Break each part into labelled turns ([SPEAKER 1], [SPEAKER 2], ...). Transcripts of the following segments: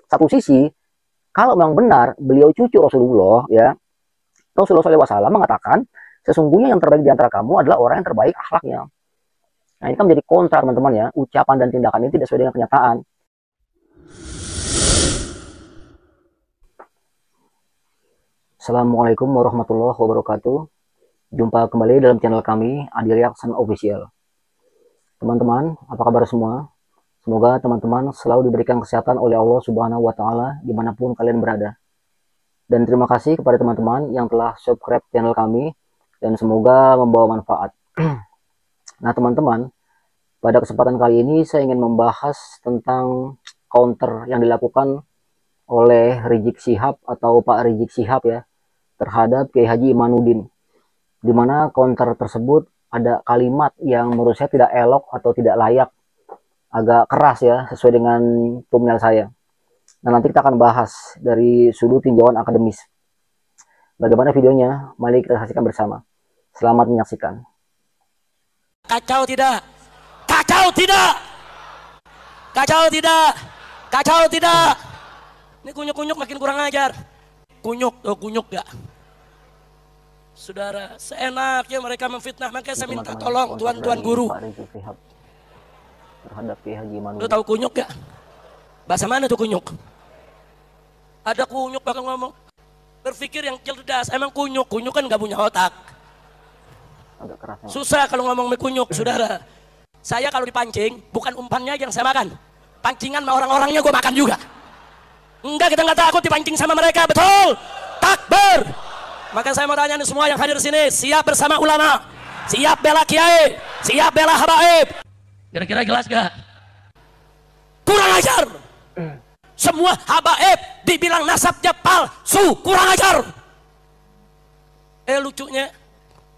[SPEAKER 1] satu sisi, kalau memang benar beliau cucu Rasulullah, ya, Rasulullah SAW mengatakan, sesungguhnya yang terbaik di antara kamu adalah orang yang terbaik akhlaknya. Nah, ini kan menjadi kontra, teman-teman ya. Ucapan dan tindakan ini tidak sesuai dengan kenyataan. Assalamualaikum warahmatullahi wabarakatuh. Jumpa kembali dalam channel kami, Adi Reaction Official. Teman-teman, apa kabar semua? Semoga teman-teman selalu diberikan kesehatan oleh Allah Subhanahu wa Ta'ala dimanapun kalian berada. Dan terima kasih kepada teman-teman yang telah subscribe channel kami, dan semoga membawa manfaat. Nah, teman-teman, pada kesempatan kali ini saya ingin membahas tentang counter yang dilakukan oleh Rizik Syihab atau Pak Rizik Syihab ya, terhadap Kiai Haji Imanuddin, di mana counter tersebut ada kalimat yang menurut saya tidak elok atau tidak layak, agak keras ya, sesuai dengan thumbnail saya. Nah, nanti kita akan bahas dari sudut tinjauan akademis. Bagaimana videonya? Mari kita saksikan bersama. Selamat menyaksikan.
[SPEAKER 2] Kacau tidak? Kacau tidak? Kacau tidak? Kacau tidak? Ini kunyuk-kunyuk makin kurang ajar. Kunyuk, kunyuk gak? Saudara, seenaknya mereka memfitnah, makanya saya minta tolong tuan-tuan guru.
[SPEAKER 1] Terhadap Kiai Haji Imanuddin.
[SPEAKER 2] Lu tahu kunyuk gak? Bahasa mana tuh kunyuk? Ada kunyuk bakal ngomong. Berpikir yang cerdas, emang kunyuk. Kunyuk kan gak punya otak.
[SPEAKER 1] Agak keras.
[SPEAKER 2] Susah kalau ngomong kunyuk, saudara. Saya kalau dipancing, bukan umpannya yang saya makan. Pancingan sama orang-orangnya gue makan juga. Enggak, kita nggak takut dipancing sama mereka, betul? Takbir. Maka saya mau tanya nih semua yang hadir di sini, siap bersama ulama? Siap bela kiai? Siap bela habaib? Kira-kira jelas gak? Kurang ajar. Semua habaib dibilang nasabnya palsu, kurang ajar. Lucunya,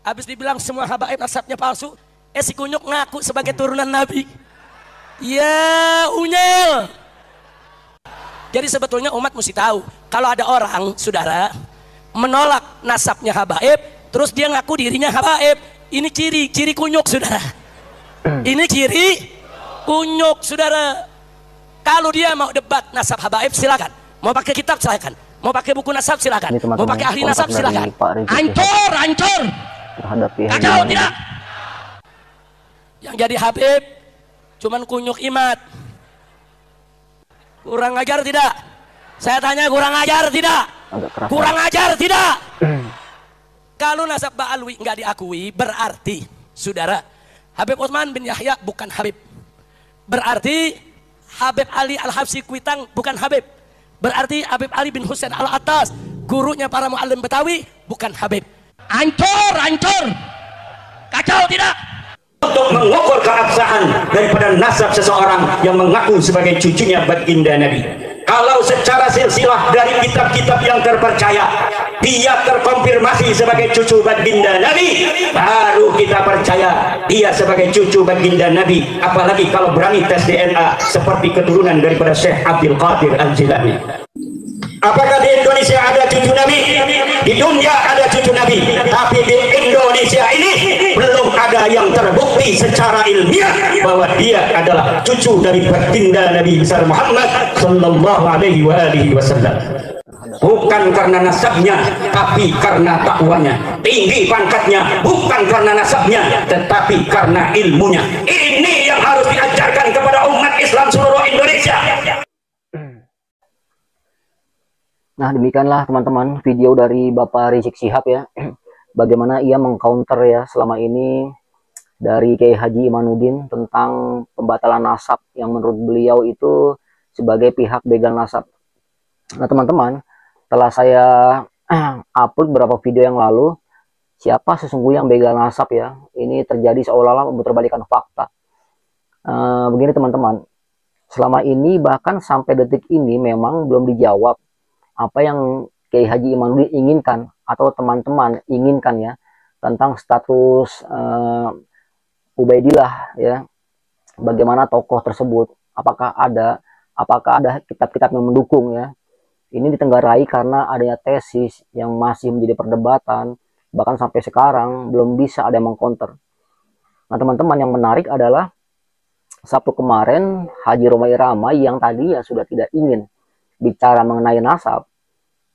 [SPEAKER 2] habis dibilang semua habaib nasabnya palsu, si kunyuk ngaku sebagai turunan Nabi. Ya, unyel. Jadi sebetulnya umat mesti tahu, kalau ada orang, saudara, menolak nasabnya habaib, terus dia ngaku dirinya habaib, ini ciri kunyuk, saudara. Ini ciri kunyuk, saudara. Kalau dia mau debat nasab habaib, silakan. Mau pakai kitab, silakan. Mau pakai buku nasab, silakan. Mau pakai ahli nasab, silakan. Hancur, hancur. Kacau tidak? Yang jadi habib cuman kunyuk imat. Kurang ajar tidak? Saya tanya, kurang ajar tidak? Kurang ajar tidak? Kalau nasab Ba'alwi nggak diakui, berarti saudara, Habib Utsman bin Yahya bukan habib. Berarti Habib Ali Al-Habsyi Kuitang bukan habib. Berarti Habib Ali bin Husain Al-Attas, gurunya para muallim Betawi, bukan habib. Hancur, hancur. Kacau tidak?
[SPEAKER 3] Untuk mengukur keabsahan daripada nasab seseorang yang mengaku sebagai cucunya baginda Nabi. Kalau secara silsilah dari kitab-kitab yang terpercaya dia terkonfirmasi sebagai cucu baginda Nabi, baru kita percaya dia sebagai cucu baginda Nabi. Apalagi kalau berani tes DNA seperti keturunan daripada Syekh Abdul Qadir Al-Jilani. Apakah di Indonesia ada cucu Nabi? Di dunia ada cucu Nabi, tapi di Indonesia ini belum ada yang terbukti secara ilmiah bahwa dia adalah cucu dari baginda Nabi besar Muhammad sallallahu alaihi wasallam. Bukan karena nasabnya, tapi karena takwanya. Tinggi pangkatnya bukan karena nasabnya, tetapi karena ilmunya. Ini yang harus diajarkan kepada umat Islam seluruh Indonesia.
[SPEAKER 1] Nah, demikianlah teman-teman video dari Bapak Rizik Syihab ya. Bagaimana ia mengcounter ya selama ini dari Kiai Haji Imanuddin tentang pembatalan nasab yang menurut beliau itu sebagai pihak begal nasab. Nah, teman-teman, setelah saya upload beberapa video yang lalu, siapa sesungguhnya yang begal nasab ya, ini terjadi seolah-olah memutarbalikkan fakta. Begini teman-teman, selama ini bahkan sampai detik ini memang belum dijawab apa yang Kiai Haji Imanuddin inginkan atau teman-teman inginkan ya tentang status Ubaidillah ya. Bagaimana tokoh tersebut, apakah ada kitab-kitab yang mendukung ya. Ini ditenggarai karena adanya tesis yang masih menjadi perdebatan, bahkan sampai sekarang belum bisa ada yang mengcounter. Nah, teman-teman, yang menarik adalah Sabtu kemarin Haji Romai Ramai yang tadinya sudah tidak ingin bicara mengenai nasab,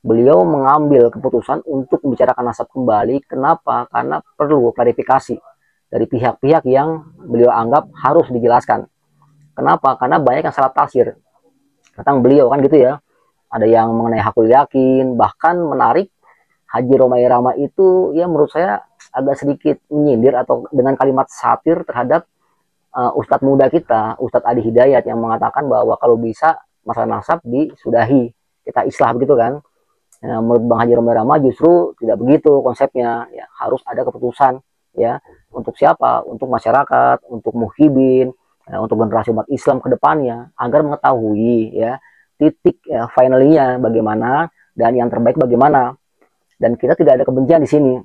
[SPEAKER 1] beliau mengambil keputusan untuk membicarakan nasab kembali. Kenapa? Karena perlu klarifikasi dari pihak-pihak yang beliau anggap harus dijelaskan. Kenapa? Karena banyak yang salah tafsir tentang beliau kan gitu ya. Ada yang mengenai hakul yakin, bahkan menarik Haji Rhoma Irama itu ya menurut saya agak sedikit menyindir atau dengan kalimat satir terhadap Ustadz muda kita, Ustadz Adi Hidayat, yang mengatakan bahwa kalau bisa masalah nasab disudahi, kita islah begitu kan. Ya, menurut Bang Haji Rhoma Irama justru tidak begitu konsepnya, ya harus ada keputusan ya untuk siapa, untuk masyarakat, untuk muhibin, ya, untuk generasi umat Islam ke depannya agar mengetahui ya titik ya, finalnya bagaimana dan yang terbaik bagaimana. Dan kita tidak ada kebencian di sini.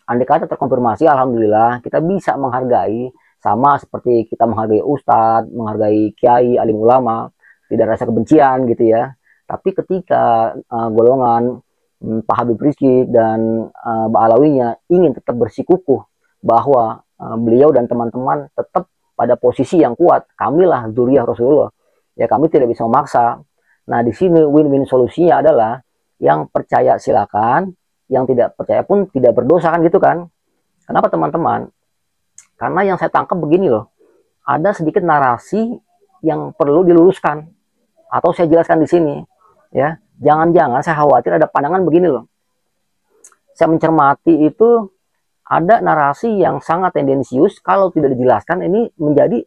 [SPEAKER 1] Andai kata terkonfirmasi, alhamdulillah kita bisa menghargai sama seperti kita menghargai ustadz, menghargai kiai, alim ulama, tidak rasa kebencian gitu ya. Tapi ketika golongan Pak Habib Rizki dan Mbak Alawinya ingin tetap bersikukuh bahwa beliau dan teman-teman tetap pada posisi yang kuat, kamilah dzurriyyah Rasulullah, ya kami tidak bisa memaksa. Nah di sini win-win solusinya adalah yang percaya silakan, yang tidak percaya pun tidak berdosa kan gitu kan. Kenapa teman-teman? Karena yang saya tangkap begini loh, ada sedikit narasi yang perlu diluruskan atau saya jelaskan di sini ya. Jangan-jangan saya khawatir ada pandangan begini loh. Saya mencermati itu ada narasi yang sangat tendensius, kalau tidak dijelaskan ini menjadi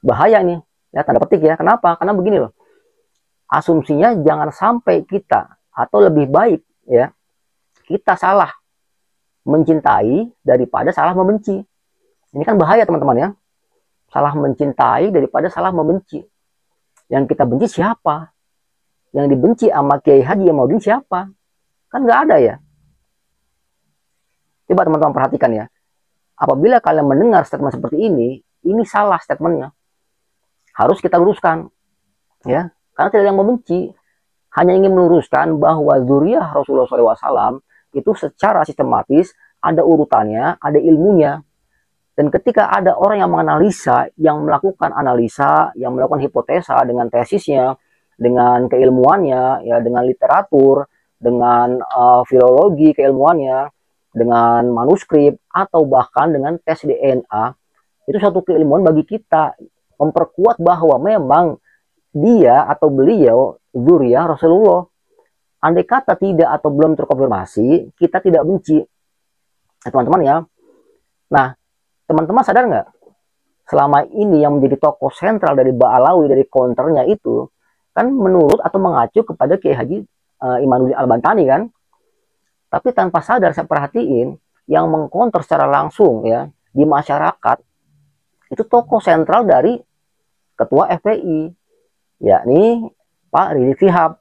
[SPEAKER 1] bahaya nih ya, tanda petik ya. Kenapa? Karena begini loh, asumsinya jangan sampai kita, atau lebih baik ya kita salah mencintai daripada salah membenci. Ini kan bahaya teman-teman ya. Salah mencintai daripada salah membenci. Yang kita benci siapa? Yang dibenci sama Kiai Haji Imamuddin siapa? Kan nggak ada ya. Coba teman-teman perhatikan ya. Apabila kalian mendengar statement seperti ini salah statementnya. Harus kita luruskan. Ya, karena tidak ada yang membenci. Hanya ingin meluruskan bahwa dzurriyyah Rasulullah SAW itu secara sistematis ada urutannya, ada ilmunya. Dan ketika ada orang yang menganalisa, yang melakukan analisa, yang melakukan hipotesa dengan tesisnya, dengan keilmuannya, ya dengan literatur, dengan filologi keilmuannya, dengan manuskrip, atau bahkan dengan tes DNA, itu satu keilmuan bagi kita, memperkuat bahwa memang dia atau beliau dzurriyyah Rasulullah. Andai kata tidak atau belum terkonfirmasi, kita tidak benci. Nah, teman-teman ya. Nah, teman-teman sadar nggak? Selama ini yang menjadi tokoh sentral dari Ba'alawi, dari counternya itu, kan menurut atau mengacu kepada Kiai Haji Imanuddin Al-Bantani kan. Tapi tanpa sadar saya perhatiin, yang mengkonter secara langsung ya di masyarakat, itu tokoh sentral dari Ketua FPI, yakni Pak Rizik Syihab.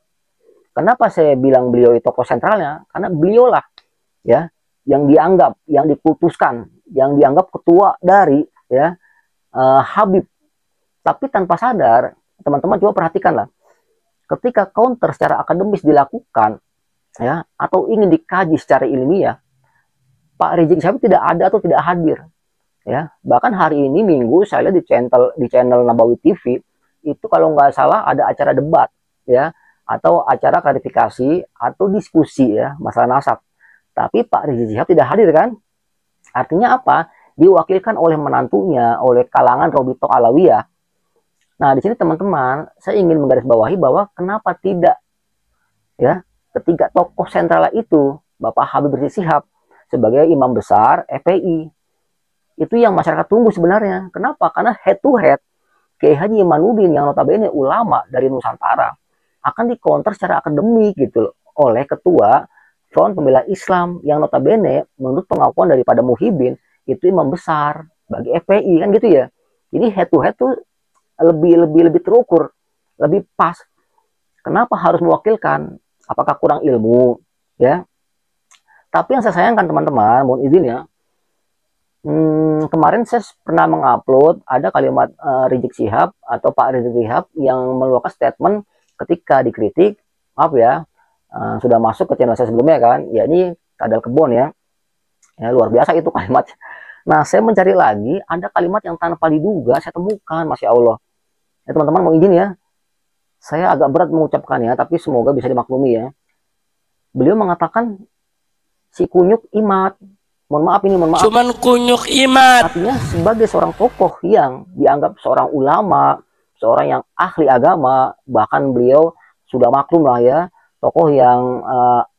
[SPEAKER 1] Kenapa saya bilang beliau itu tokoh sentralnya? Karena beliau lah ya yang dianggap, yang diputuskan, yang dianggap ketua dari ya Habib. Tapi tanpa sadar, teman-teman coba perhatikanlah, ketika counter secara akademis dilakukan ya atau ingin dikaji secara ilmiah, Pak Rizik Syihab tidak ada atau tidak hadir ya. Bahkan hari ini Minggu saya lihat di channel Nabawi TV itu kalau nggak salah ada acara debat ya, atau acara klarifikasi atau diskusi ya masalah nasab. Tapi Pak Rizik Syihab tidak hadir kan? Artinya apa? Diwakilkan oleh menantunya, oleh kalangan Robito Alawiyah. Nah di sini teman-teman saya ingin menggarisbawahi bahwa kenapa tidak ya ketiga tokoh sentral itu, Bapak Habib Rizik Syihab sebagai imam besar FPI, itu yang masyarakat tunggu sebenarnya. Kenapa? Karena head to head Kiai Haji Imanuddin yang notabene ulama dari Nusantara akan dikonter secara akademik gitu loh, oleh ketua Front Pembela Islam yang notabene menurut pengakuan daripada Muhibin itu imam besar bagi FPI kan gitu ya. Jadi head to head tuh lebih terukur, lebih pas. Kenapa harus mewakilkan? Apakah kurang ilmu ya? Tapi yang saya sayangkan teman-teman, mohon izin ya, kemarin saya pernah mengupload ada kalimat Rizik Syihab atau Pak Rizik Syihab yang mengeluarkan statement ketika dikritik, maaf ya, sudah masuk ke channel saya sebelumnya kan, ya ini kadal kebon ya, luar biasa itu kalimat. Nah saya mencari lagi, ada kalimat yang tanpa diduga saya temukan, Masya Allah. Ya teman-teman mau izin ya, saya agak berat mengucapkannya, tapi semoga bisa dimaklumi ya. Beliau mengatakan si kunyuk imat. Mohon maaf ini, mohon maaf.
[SPEAKER 2] Cuman kunyuk imat.
[SPEAKER 1] Artinya sebagai seorang tokoh yang dianggap seorang ulama, seorang yang ahli agama, bahkan beliau sudah maklum lah ya, tokoh yang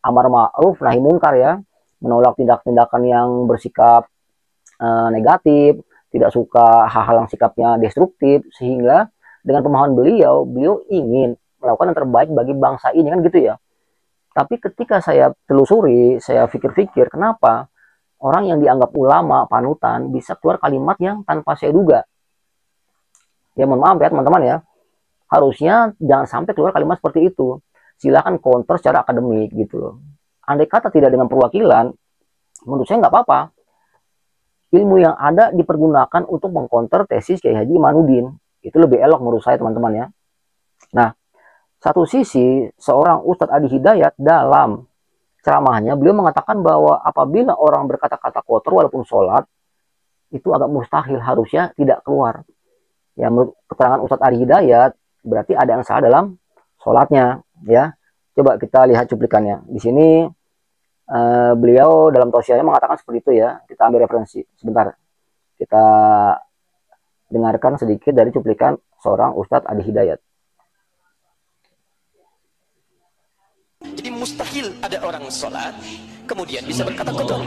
[SPEAKER 1] amar ma'ruf nahi mungkar ya, menolak tindak-tindakan yang bersikap negatif, tidak suka hal-hal yang sikapnya destruktif, sehingga dengan pemahaman beliau ingin melakukan yang terbaik bagi bangsa ini kan gitu ya. Tapi ketika saya telusuri, saya pikir-pikir kenapa orang yang dianggap ulama, panutan bisa keluar kalimat yang tanpa saya duga. Ya mohon maaf ya teman-teman ya. Harusnya jangan sampai keluar kalimat seperti itu. Silahkan counter secara akademik gitu loh. Andai kata tidak dengan perwakilan, menurut saya nggak apa-apa. Ilmu yang ada dipergunakan untuk mengcounter tesis Kiai Haji Imanuddin. Itu lebih elok menurut saya teman-teman ya. Nah, satu sisi seorang Ustadz Adi Hidayat dalam ceramahnya beliau mengatakan bahwa apabila orang berkata-kata kotor walaupun sholat itu agak mustahil, harusnya tidak keluar. Ya menurut keterangan Ustadz Adi Hidayat berarti ada yang salah dalam sholatnya ya. Coba kita lihat cuplikannya. Di sini beliau dalam tausiahnya mengatakan seperti itu ya. Kita ambil referensi sebentar. Kita dengarkan sedikit dari cuplikan seorang Ustadz Adi Hidayat.
[SPEAKER 4] Jadi mustahil ada orang sholat kemudian bisa berkata kotor.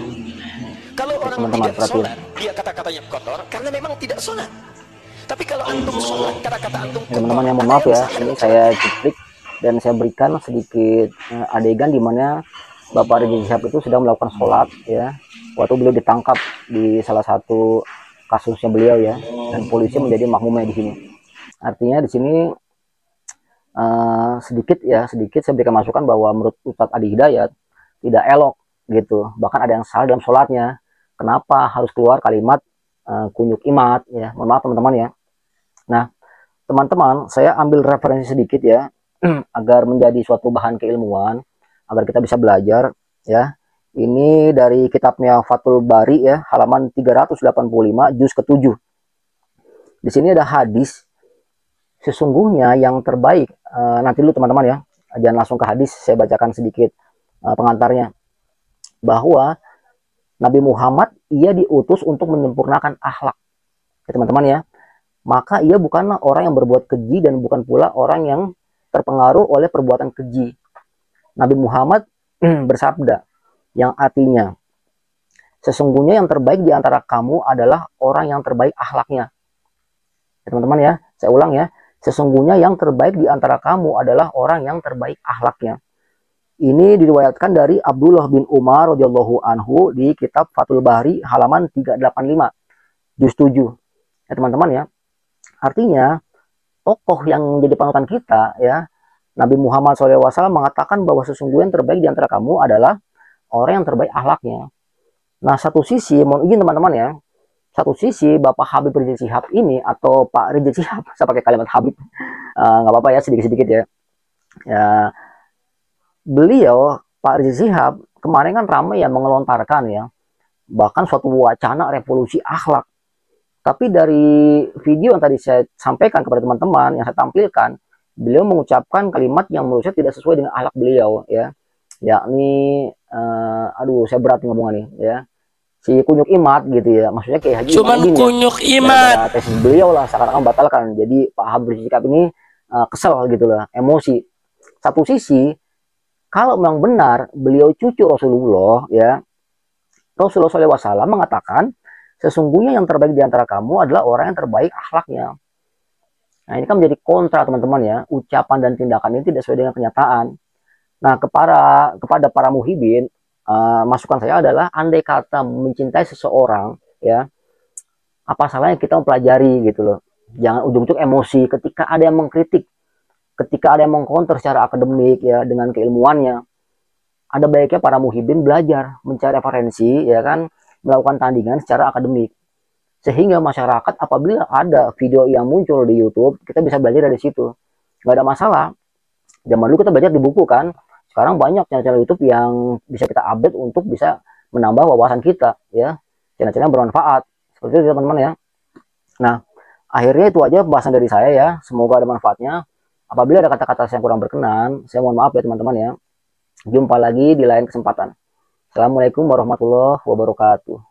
[SPEAKER 4] Kalau orang
[SPEAKER 1] Teman-teman,
[SPEAKER 4] tidak sholat, dia kata-katanya kotor karena memang tidak sholat. Tapi kalau antum sholat, kata-kata antum kotor.
[SPEAKER 1] Teman-teman yang mohon maaf ya, ini saya cuplik dan saya berikan sedikit adegan di mana Bapak Rizik Syihab itu sedang melakukan sholat ya. Waktu beliau ditangkap di salah satu kasusnya beliau ya, dan polisi menjadi makmumnya di sini. Artinya di sini sedikit saya berikan masukan bahwa menurut Ustadz Adi Hidayat tidak elok gitu, bahkan ada yang salah dalam sholatnya. Kenapa harus keluar kalimat kunyuk imat ya? Mohon maaf teman-teman ya. Nah teman-teman, saya ambil referensi sedikit ya agar menjadi suatu bahan keilmuan, agar kita bisa belajar ya. Ini dari kitabnya Fathul Bari ya, halaman 385 juz ke-7. Di sini ada hadis, sesungguhnya yang terbaik, nanti dulu teman-teman ya, jangan langsung ke hadis, saya bacakan sedikit pengantarnya, bahwa Nabi Muhammad ia diutus untuk menyempurnakan akhlak ya teman-teman ya. Maka ia bukanlah orang yang berbuat keji dan bukan pula orang yang terpengaruh oleh perbuatan keji. Nabi Muhammad bersabda, yang artinya, sesungguhnya yang terbaik di antara kamu adalah orang yang terbaik akhlaknya. Ya, teman-teman ya, saya ulang ya, sesungguhnya yang terbaik di antara kamu adalah orang yang terbaik akhlaknya. Ini diriwayatkan dari Abdullah bin Umar radhiyallahu anhu di kitab Fathul Bari halaman 385 juz 7. Ya teman-teman ya. Artinya tokoh yang jadi panutan kita ya, Nabi Muhammad SAW mengatakan bahwa sesungguhnya yang terbaik di antara kamu adalah orang yang terbaik akhlaknya. Nah satu sisi, mohon izin teman-teman ya, satu sisi Bapak Habib Rizik Syihab ini atau Pak Rizik Syihab, saya pakai kalimat Habib, nggak apa-apa ya, sedikit-sedikit ya. Ya beliau Pak Rizik Syihab kemarin kan ramai yang mengelontarkan ya, bahkan suatu wacana revolusi akhlak. Tapi dari video yang tadi saya sampaikan kepada teman-teman yang saya tampilkan, beliau mengucapkan kalimat yang menurut saya tidak sesuai dengan akhlak beliau ya, yakni aduh saya berat ngomong nih ya, si kunyuk imat gitu ya, maksudnya kayak Haji
[SPEAKER 2] Cuman
[SPEAKER 1] Imanuddin
[SPEAKER 2] kunyuk
[SPEAKER 1] ya,
[SPEAKER 2] imat.
[SPEAKER 1] tesis beliau lah seakan-akan batalkan. Jadi Pak Habib Rizik Syihab ini kesel gitu lah, emosi. Satu sisi kalau memang benar beliau cucu Rasulullah ya, Rasulullah SAW mengatakan sesungguhnya yang terbaik di antara kamu adalah orang yang terbaik akhlaknya. Nah ini kan menjadi kontra teman-teman ya, ucapan dan tindakan ini tidak sesuai dengan kenyataan. Nah kepada para muhibin, masukan saya adalah andai kata mencintai seseorang ya, apa salahnya kita mempelajari gitu loh. Jangan ujung-ujung emosi ketika ada yang mengkritik, ketika ada yang mengkonter secara akademik ya dengan keilmuannya. Ada baiknya para muhibin belajar, mencari referensi ya kan, melakukan tandingan secara akademik. Sehingga masyarakat apabila ada video yang muncul di YouTube, kita bisa belajar dari situ. Nggak ada masalah. Zaman dulu kita belajar di buku kan, sekarang banyak channel-channel YouTube yang bisa kita update untuk bisa menambah wawasan kita ya, channel-channel bermanfaat seperti itu teman-teman ya. Nah akhirnya itu aja pembahasan dari saya ya, semoga ada manfaatnya. Apabila ada kata-kata yang kurang berkenan, saya mohon maaf ya teman-teman ya. Jumpa lagi di lain kesempatan. Assalamualaikum warahmatullahi wabarakatuh.